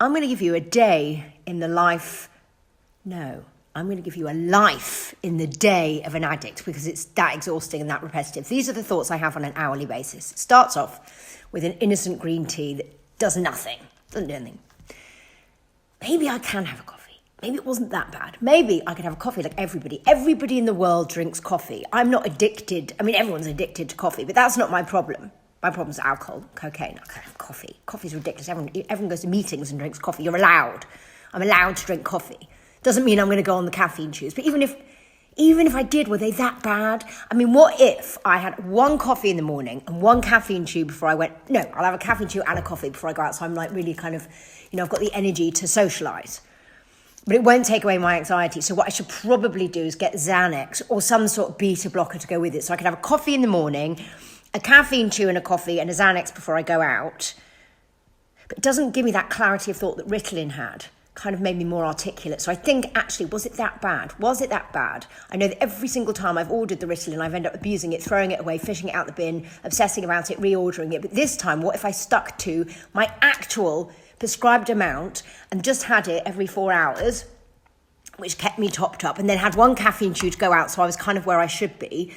I'm going to give you a day in the life. No, I'm going to give you a life in the day of an addict because it's that exhausting and that repetitive. These are the thoughts I have on an hourly basis. It starts off with an innocent green tea that does nothing, doesn't do anything. Maybe I can have a coffee. Maybe it wasn't that bad. Maybe I could have a coffee like everybody. Everybody in the world drinks coffee. I'm not addicted. I mean, everyone's addicted to coffee, but that's not my problem. My problem's alcohol, cocaine. I can't have coffee. Coffee's ridiculous. Everyone goes to meetings and drinks coffee. You're allowed. I'm allowed to drink coffee. Doesn't mean I'm going to go on the caffeine chews. But even if I did, were they that bad? I mean, what if I had one coffee in the morning and one caffeine chew before I went? No, I'll have a caffeine chew and a coffee before I go out. So I'm like really kind of, I've got the energy to socialise. But it won't take away my anxiety. So what I should probably do is get Xanax or some sort of beta blocker to go with it. So I could have a coffee in the morning, a caffeine chew and a coffee and a Xanax before I go out. But it doesn't give me that clarity of thought that Ritalin had. Kind of made me more articulate. So I think, actually, was it that bad? Was it that bad? I know that every single time I've ordered the Ritalin, I've ended up abusing it, throwing it away, fishing it out the bin, obsessing about it, reordering it. But this time, what if I stuck to my actual prescribed amount and just had it every 4 hours, which kept me topped up, and then had one caffeine chew to go out, so I was kind of where I should be?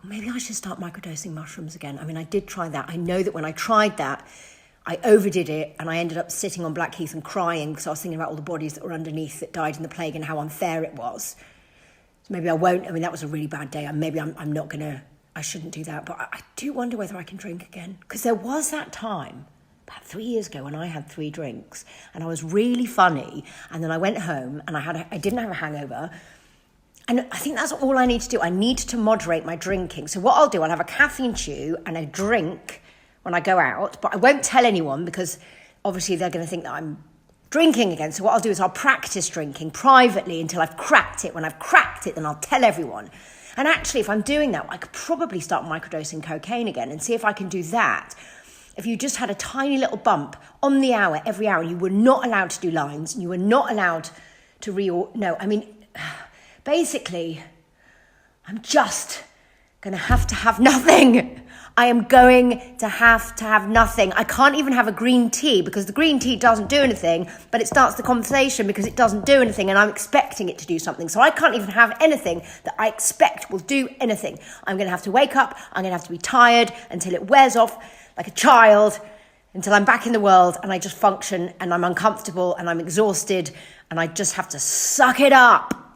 Well, maybe I should start microdosing mushrooms again. I mean, I did try that. I know that when I tried that, I overdid it, and I ended up sitting on Blackheath and crying because I was thinking about all the bodies that were underneath that died in the plague and how unfair it was. So maybe I won't. I mean, that was a really bad day. Maybe I'm not going to, I shouldn't do that. But I do wonder whether I can drink again. Because there was that time, about 3 years ago, when I had 3 drinks, and I was really funny. And then I went home, and I didn't have a hangover. And I think that's all I need to do. I need to moderate my drinking. So what I'll do, I'll have a caffeine chew and a drink when I go out, but I won't tell anyone because obviously they're going to think that I'm drinking again. So what I'll do is I'll practice drinking privately until I've cracked it. When I've cracked it, then I'll tell everyone. And actually, if I'm doing that, I could probably start microdosing cocaine again and see if I can do that. If you just had a tiny little bump on the hour, every hour, you were not allowed to do lines, and you were not allowed to basically, I'm just going to have nothing. I am going to have nothing. I can't even have a green tea because the green tea doesn't do anything, but it starts the conversation because it doesn't do anything and I'm expecting it to do something. So I can't even have anything that I expect will do anything. I'm going to have to wake up. I'm going to have to be tired until it wears off like a child, until I'm back in the world and I just function and I'm uncomfortable and I'm exhausted and I just have to suck it up.